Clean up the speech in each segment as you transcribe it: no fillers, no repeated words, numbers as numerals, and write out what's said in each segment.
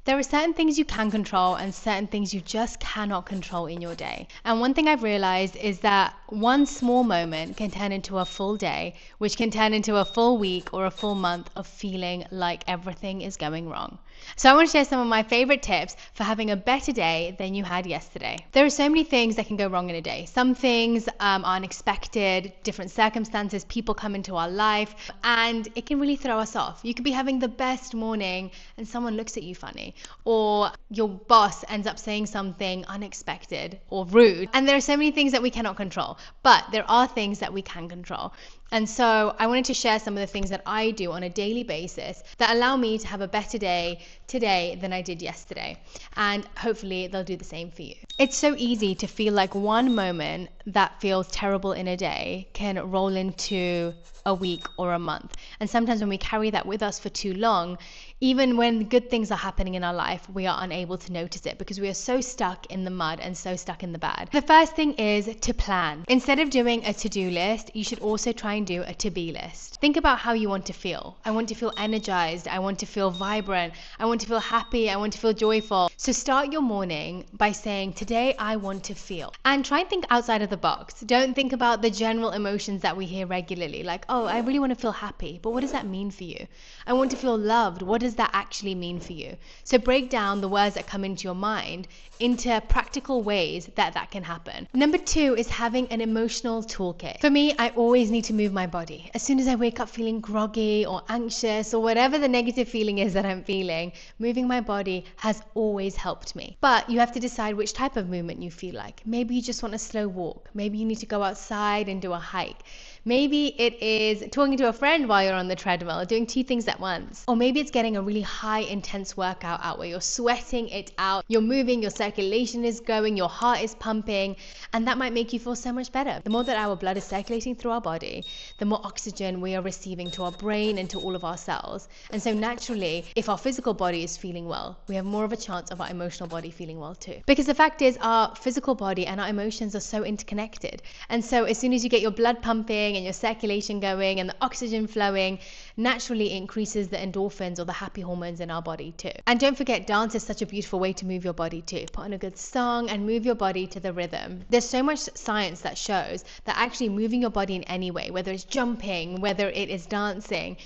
There are certain things you can control and certain things you just cannot control in your day. And one thing I've realized is that one small moment can turn into a full day, which can turn into a full week or a full month of feeling like everything is going wrong. So I want to share some of my favorite tips for having a better day than you had yesterday. There are so many things that can go wrong in a day. Some things are unexpected, different circumstances, people come into our life, and it can really throw us off. You could be having the best morning and someone looks at you funny, or your boss ends up saying something unexpected or rude. And there are so many things that we cannot control, but there are things that we can control. And so I wanted to share some of the things that I do on a daily basis that allow me to have a better day today than I did yesterday. And hopefully they'll do the same for you. It's so easy to feel like one moment that feels terrible in a day can roll into a week or a month. And sometimes when we carry that with us for too long, even when good things are happening in our life, we are unable to notice it because we are so stuck in the mud and so stuck in the bad. The first thing is to plan. Instead of doing a to-do list, you should also try and do a to-be list. Think about how you want to feel. I want to feel energized. I want to feel vibrant. I want to feel happy. I want to feel joyful. So start your morning by saying, today I want to feel. And try and think outside of the box. Don't think about the general emotions that we hear regularly, like, oh, I really want to feel happy. But what does that mean for you? I want to feel loved. What does that actually mean for you? So break down the words that come into your mind into practical ways that can happen. Number 2 is having an emotional toolkit. For me, I always need to move my body. As soon as I wake up feeling groggy or anxious or whatever the negative feeling is that I'm feeling, moving my body has always helped me. But you have to decide which type of movement you feel like. Maybe you just want a slow walk. Maybe you need to go outside and do a hike. Maybe it is talking to a friend while you're on the treadmill, doing 2 things at once. Or maybe it's getting a really high intense workout out where you're sweating it out, you're moving, your circulation is going, your heart is pumping, and that might make you feel so much better. The more that our blood is circulating through our body, the more oxygen we are receiving to our brain and to all of our cells. And so naturally, if our physical body is feeling well, we have more of a chance of our emotional body feeling well too. Because the fact is, our physical body and our emotions are so interconnected. And so as soon as you get your blood pumping and your circulation going and the oxygen flowing, naturally it increases the endorphins or the happy hormones in our body too. And don't forget, dance is such a beautiful way to move your body too. Put on a good song and move your body to the rhythm. There's so much science that shows that actually moving your body in any way, whether it's jumping, whether it is dancing,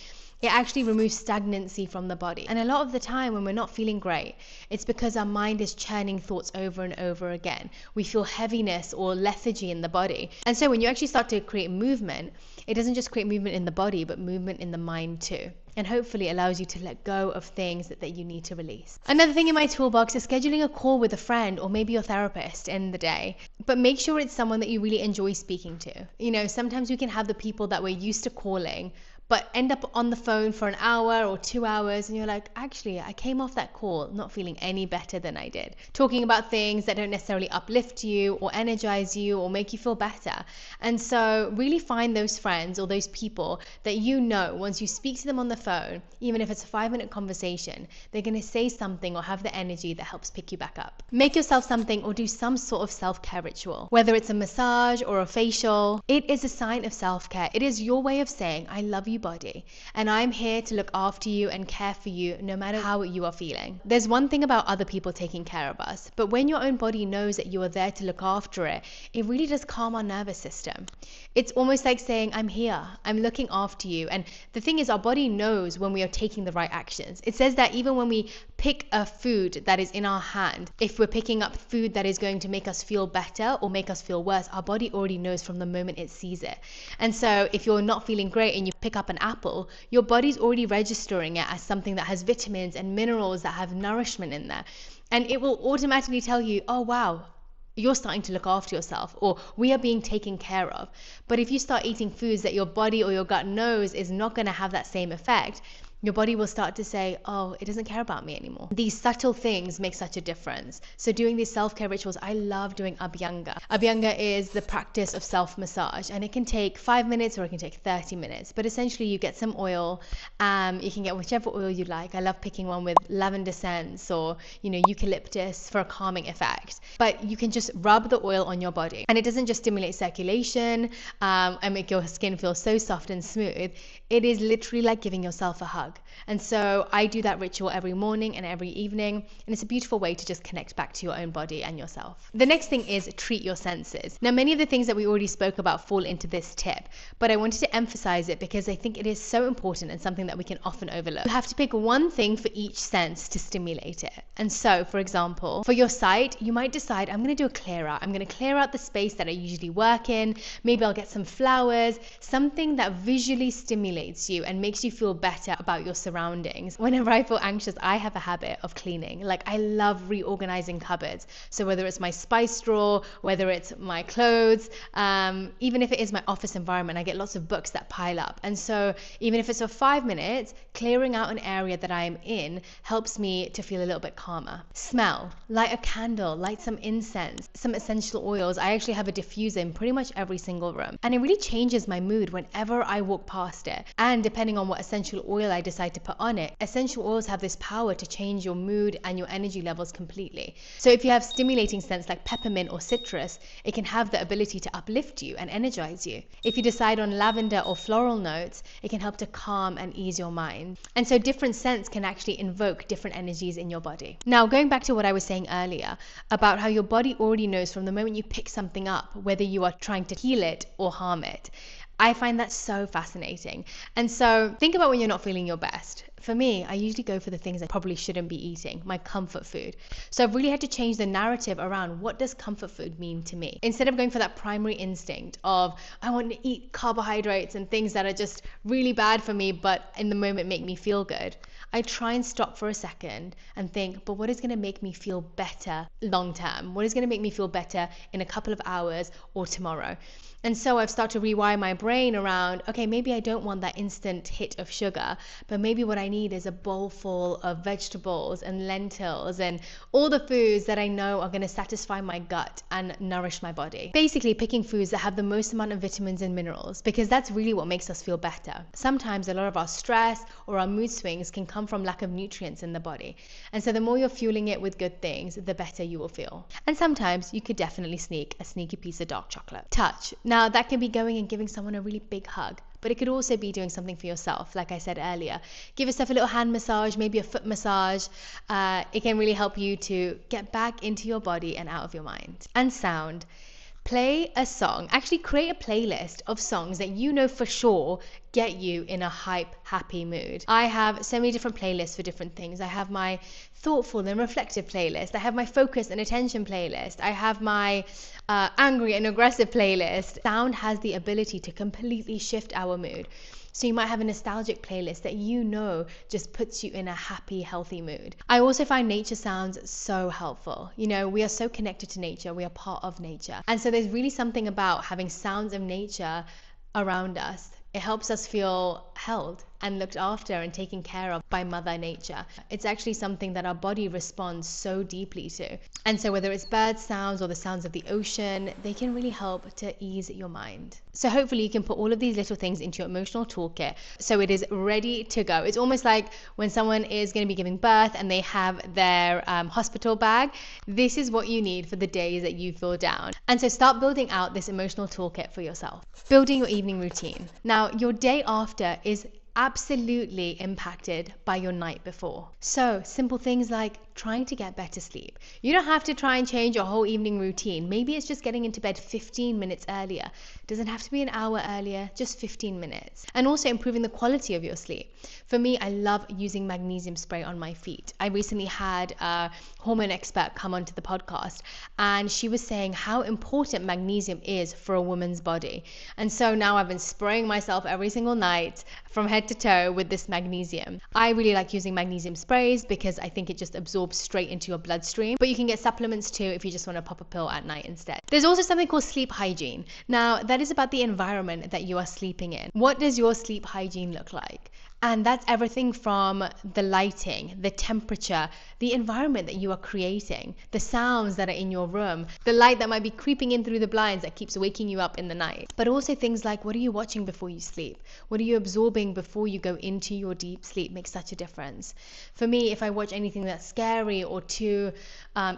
it actually removes stagnancy from the body. And a lot of the time when we're not feeling great, it's because our mind is churning thoughts over and over again. We feel heaviness or lethargy in the body. And so when you actually start to create movement, it doesn't just create movement in the body, but movement in the mind too. And hopefully allows you to let go of things that you need to release. Another thing in my toolbox is scheduling a call with a friend or maybe your therapist in the day. But make sure it's someone that you really enjoy speaking to. You know, sometimes we can have the people that we're used to calling, but end up on the phone for an hour or 2 hours and you're like, actually, I came off that call not feeling any better than I did. Talking about things that don't necessarily uplift you or energize you or make you feel better. And so really find those friends or those people that you know once you speak to them on the phone, even if it's a 5-minute conversation, they're going to say something or have the energy that helps pick you back up. Make yourself something or do some sort of self-care ritual, whether it's a massage or a facial. It is a sign of self-care. It is your way of saying, I love you, body, and I'm here to look after you and care for you no matter how you are feeling. There's one thing about other people taking care of us, but when your own body knows that you are there to look after it, it really does calm our nervous system. It's almost like saying, I'm here, I'm looking after you. And the thing is, our body knows when we are taking the right actions. It says that even when we pick a food that is in our hand, if we're picking up food that is going to make us feel better or make us feel worse, our body already knows from the moment it sees it. And so if you're not feeling great and you pick up an apple, your body's already registering it as something that has vitamins and minerals that have nourishment in there. And it will automatically tell you, oh wow, you're starting to look after yourself, or we are being taken care of. But if you start eating foods that your body or your gut knows is not going to have that same effect, your body will start to say, oh, it doesn't care about me anymore. These subtle things make such a difference. So doing these self-care rituals, I love doing Abhyanga. Abhyanga is the practice of self-massage, and it can take 5 minutes or it can take 30 minutes. But essentially you get some oil, you can get whichever oil you like. I love picking one with lavender scents or, eucalyptus for a calming effect. But you can just rub the oil on your body, and it doesn't just stimulate circulation and make your skin feel so soft and smooth. It is literally like giving yourself a hug. hug. And so I do that ritual every morning and every evening, and it's a beautiful way to just connect back to your own body and yourself. The next thing is treat your senses. Now, many of the things that we already spoke about fall into this tip, but I wanted to emphasize it because I think it is so important and something that we can often overlook. You have to pick one thing for each sense to stimulate it. And so, for example, for your sight, you might decide, I'm going to do a clear out. I'm going to clear out the space that I usually work in. Maybe I'll get some flowers, something that visually stimulates you and makes you feel better about your surroundings. Whenever I feel anxious, I have a habit of cleaning. Like, I love reorganizing cupboards. So whether it's my spice drawer, whether it's my clothes, even if it is my office environment, I get lots of books that pile up. And so even if it's for 5 minutes, clearing out an area that I'm in helps me to feel a little bit calmer. Smell, light a candle, light some incense, some essential oils. I actually have a diffuser in pretty much every single room, and it really changes my mood whenever I walk past it. And depending on what essential oil I decide to put on it, essential oils have this power to change your mood and your energy levels completely. So if you have stimulating scents like peppermint or citrus, it can have the ability to uplift you and energize you. If you decide on lavender or floral notes, it can help to calm and ease your mind. And so different scents can actually invoke different energies in your body. Now, going back to what I was saying earlier about how your body already knows from the moment you pick something up whether you are trying to heal it or harm it. I find that so fascinating. And so think about when you're not feeling your best. For me, I usually go for the things I probably shouldn't be eating, my comfort food. So I've really had to change the narrative around what does comfort food mean to me. Instead of going for that primary instinct of I want to eat carbohydrates and things that are just really bad for me but in the moment make me feel good, I try and stop for a second and think, but what is going to make me feel better long term? What is going to make me feel better in a couple of hours or tomorrow? And so I've started to rewire my brain around, okay, maybe I don't want that instant hit of sugar, but maybe what I need is a bowl full of vegetables and lentils and all the foods that I know are going to satisfy my gut and nourish my body. Basically picking foods that have the most amount of vitamins and minerals, because that's really what makes us feel better. Sometimes a lot of our stress or our mood swings can come from lack of nutrients in the body. And so the more you're fueling it with good things, the better you will feel. And sometimes you could definitely sneak a sneaky piece of dark chocolate. Touch. Now, that can be going and giving someone a really big hug, but it could also be doing something for yourself. Like I said earlier, give yourself a little hand massage, maybe a foot massage. It can really help you to get back into your body and out of your mind. And sound. Play a song. Actually create a playlist of songs that you know for sure get you in a hype, happy mood. I have so many different playlists for different things. I have my thoughtful and reflective playlist. I have my focus and attention playlist. I have my angry and aggressive playlist. Sound has the ability to completely shift our mood. So you might have a nostalgic playlist that you know just puts you in a happy, healthy mood. I also find nature sounds so helpful. You know, we are so connected to nature. We are part of nature. And so there's really something about having sounds of nature around us. It helps us feel held and looked after and taken care of by Mother Nature. It's actually something that our body responds so deeply to. And so whether it's bird sounds or the sounds of the ocean, they can really help to ease your mind. So hopefully you can put all of these little things into your emotional toolkit so it is ready to go. It's almost like when someone is going to be giving birth and they have their hospital bag. This is what you need for the days that you feel down. And so start building out this emotional toolkit for yourself. Building your evening routine. Now, your day after is absolutely impacted by your night before. So simple things like trying to get better sleep. You don't have to try and change your whole evening routine. Maybe it's just getting into bed 15 minutes earlier. It doesn't have to be an hour earlier, just 15 minutes. And also improving the quality of your sleep. For me, I love using magnesium spray on my feet. I recently had a hormone expert come onto the podcast, and she was saying how important magnesium is for a woman's body. And so now I've been spraying myself every single night from head to toe with this magnesium. I really like using magnesium sprays because I think it just absorbs straight into your bloodstream, but you can get supplements too if you just want to pop a pill at night instead. There's also something called sleep hygiene. Now, that is about the environment that you are sleeping in. What does your sleep hygiene look like? And that's everything from the lighting, the temperature, the environment that you are creating, the sounds that are in your room, the light that might be creeping in through the blinds that keeps waking you up in the night. But also things like, what are you watching before you sleep? What are you absorbing before you go into your deep sleep makes such a difference. For me, if I watch anything that's scary or too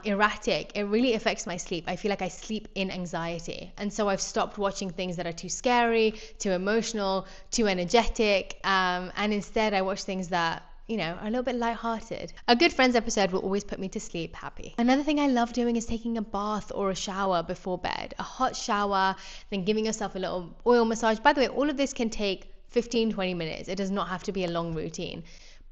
erratic, it really affects my sleep. I feel like I sleep in anxiety. And so I've stopped watching things that are too scary, too emotional, too energetic, and instead I watch things that are a little bit lighthearted. A good Friends episode will always put me to sleep happy. Another thing I love doing is taking a bath or a shower before bed. A hot shower, then giving yourself a little oil massage. By the way, all of this can take 15-20 minutes. It does not have to be a long routine.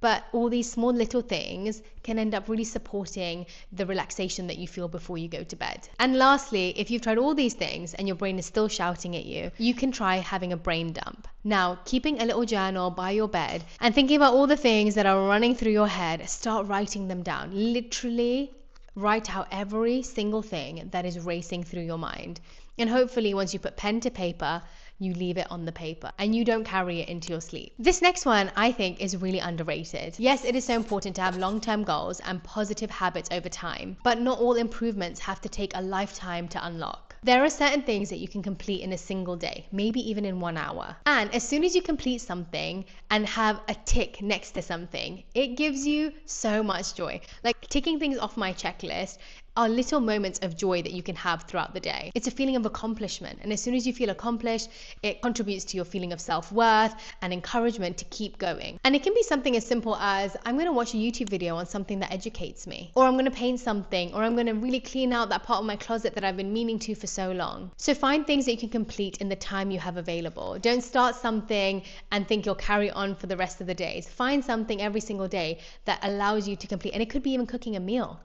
But all these small little things can end up really supporting the relaxation that you feel before you go to bed. And lastly, if you've tried all these things and your brain is still shouting at you, you can try having a brain dump. Now, keeping a little journal by your bed and thinking about all the things that are running through your head, start writing them down. Literally write out every single thing that is racing through your mind. And hopefully once you put pen to paper, you leave it on the paper and you don't carry it into your sleep. This next one I think is really underrated. Yes, it is so important to have long-term goals and positive habits over time, but not all improvements have to take a lifetime to unlock. There are certain things that you can complete in a single day, maybe even in 1 hour. And as soon as you complete something and have a tick next to something, it gives you so much joy. Like ticking things off my checklist are little moments of joy that you can have throughout the day. It's a feeling of accomplishment. And as soon as you feel accomplished, it contributes to your feeling of self-worth and encouragement to keep going. And it can be something as simple as, I'm going to watch a YouTube video on something that educates me, or I'm going to paint something, or I'm going to really clean out that part of my closet that I've been meaning to for so long. So find things that you can complete in the time you have available. Don't start something and think you'll carry on for the rest of the days. Find something every single day that allows you to complete. And it could be even cooking a meal.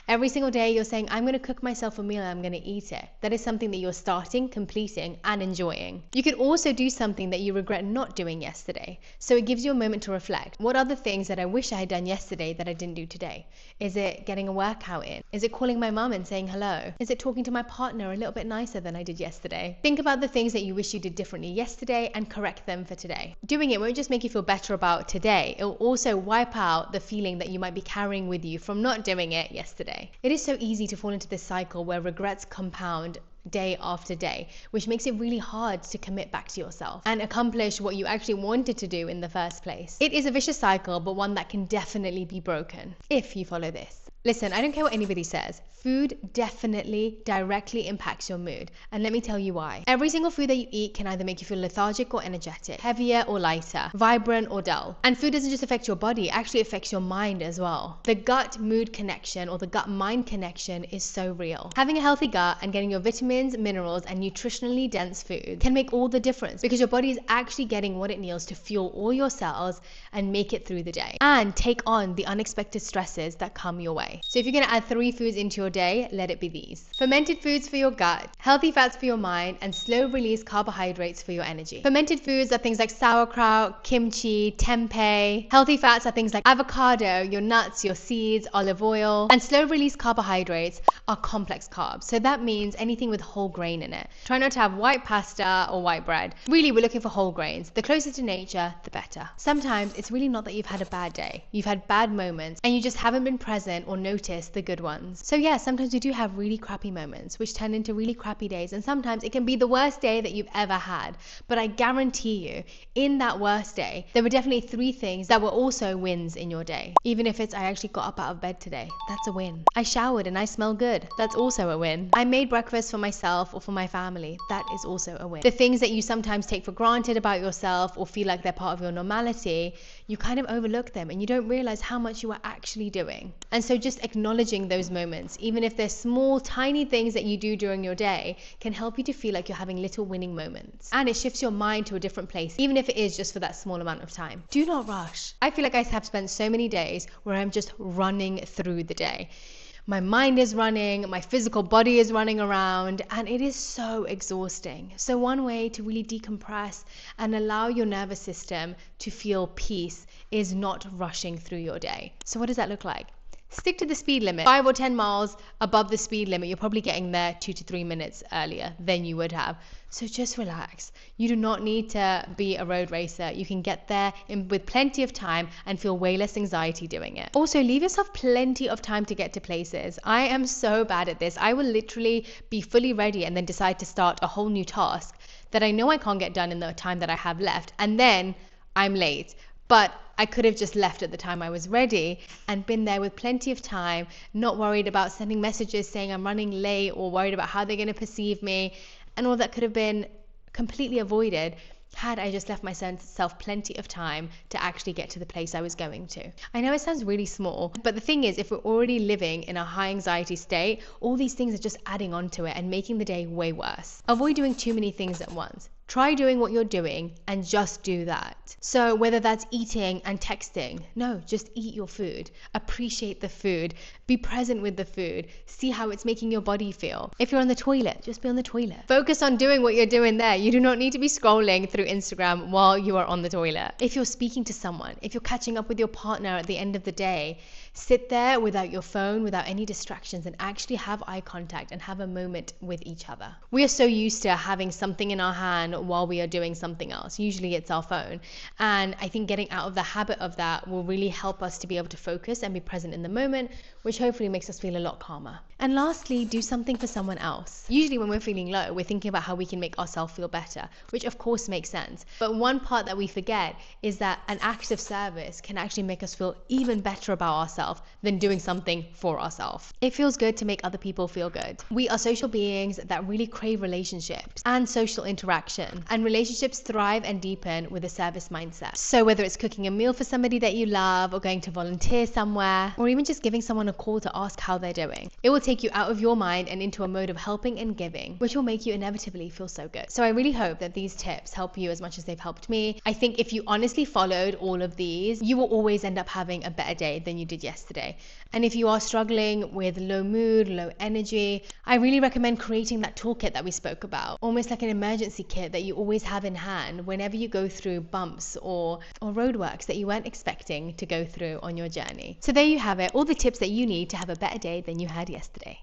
Every single day you're saying, I'm going to cook myself a meal and I'm going to eat it. That is something that you're starting, completing, and enjoying. You could also do something that you regret not doing yesterday. So it gives you a moment to reflect. What are the things that I wish I had done yesterday that I didn't do today? Is it getting a workout in? Is it calling my mum and saying hello? Is it talking to my partner a little bit nicer than I did yesterday? Think about the things that you wish you did differently yesterday and correct them for today. Doing it won't just make you feel better about today. It will also wipe out the feeling that you might be carrying with you from not doing it yesterday. It is so easy to fall into this cycle where regrets compound day after day, which makes it really hard to commit back to yourself and accomplish what you actually wanted to do in the first place. It is a vicious cycle, but one that can definitely be broken if you follow this. Listen, I don't care what anybody says. Food definitely directly impacts your mood. And let me tell you why. Every single food that you eat can either make you feel lethargic or energetic, heavier or lighter, vibrant or dull. And food doesn't just affect your body, it actually affects your mind as well. The gut-mood connection or the gut-mind connection is so real. Having a healthy gut and getting your vitamins, minerals, and nutritionally dense food can make all the difference because your body is actually getting what it needs to fuel all your cells and make it through the day and take on the unexpected stresses that come your way. So if you're going to add 3 foods into your day, let it be these. Fermented foods for your gut, healthy fats for your mind, and slow release carbohydrates for your energy. Fermented foods are things like sauerkraut, kimchi, tempeh. Healthy fats are things like avocado, your nuts, your seeds, olive oil. And slow release carbohydrates are complex carbs. So that means anything with whole grain in it. Try not to have white pasta or white bread. Really, we're looking for whole grains. The closer to nature, the better. Sometimes it's really not that you've had a bad day. You've had bad moments and you just haven't been present or noticed the good ones. So yeah, sometimes we do have really crappy moments which turn into really crappy days, and sometimes it can be the worst day that you've ever had. But I guarantee you, in that worst day, there were definitely 3 things that were also wins in your day. Even if it's, I actually got up out of bed today, that's a win. I showered and I smell good, that's also a win. I made breakfast for myself or for my family, that is also a win. The things that you sometimes take for granted about yourself or feel like they're part of your normality, you kind of overlook them and you don't realize how much you are actually doing. And so just acknowledging those moments, even if they're small, tiny things that you do during your day, can help you to feel like you're having little winning moments. And it shifts your mind to a different place, even if it is just for that small amount of time. Do not rush. I feel like I have spent so many days where I'm just running through the day. My mind is running, my physical body is running around, and it is so exhausting. So one way to really decompress and allow your nervous system to feel peace is not rushing through your day. So what does that look like? Stick to the speed limit. 5 or 10 miles above the speed limit, you're probably getting there 2 to 3 minutes earlier than you would have. So just relax. You do not need to be a road racer. You can get there with plenty of time and feel way less anxiety doing it. Also, leave yourself plenty of time to get to places. I am so bad at this. I will literally be fully ready and then decide to start a whole new task that I know I can't get done in the time that I have left. And then I'm late. But I could have just left at the time I was ready and been there with plenty of time, not worried about sending messages saying I'm running late or worried about how they're going to perceive me. And all that could have been completely avoided had I just left myself plenty of time to actually get to the place I was going to. I know it sounds really small, but the thing is, if we're already living in a high anxiety state, all these things are just adding on to it and making the day way worse. Avoid doing too many things at once. Try doing what you're doing and just do that. So whether that's eating and texting, no, just eat your food. Appreciate the food. Be present with the food. See how it's making your body feel. If you're on the toilet, just be on the toilet. Focus on doing what you're doing there. You do not need to be scrolling through Instagram while you are on the toilet. If you're speaking to someone, if you're catching up with your partner at the end of the day, sit there without your phone, without any distractions, and actually have eye contact and have a moment with each other. We are so used to having something in our hand while we are doing something else. Usually it's our phone. And I think getting out of the habit of that will really help us to be able to focus and be present in the moment, which hopefully makes us feel a lot calmer. And lastly, do something for someone else. Usually when we're feeling low, we're thinking about how we can make ourselves feel better, which of course makes sense. But one part that we forget is that an act of service can actually make us feel even better about ourselves than doing something for ourselves. It feels good to make other people feel good. We are social beings that really crave relationships and social interaction. And relationships thrive and deepen with a service mindset. So whether it's cooking a meal for somebody that you love, or going to volunteer somewhere, or even just giving someone a call to ask how they're doing, it will take you out of your mind and into a mode of helping and giving, which will make you inevitably feel so good. So I really hope that these tips help you as much as they've helped me. I think if you honestly followed all of these, you will always end up having a better day than you did yesterday. And if you are struggling with low mood, low energy, I really recommend creating that toolkit that we spoke about, almost like an emergency kit that you always have in hand whenever you go through bumps or roadworks that you weren't expecting to go through on your journey. So there you have it, all the tips that you need to have a better day than you had yesterday.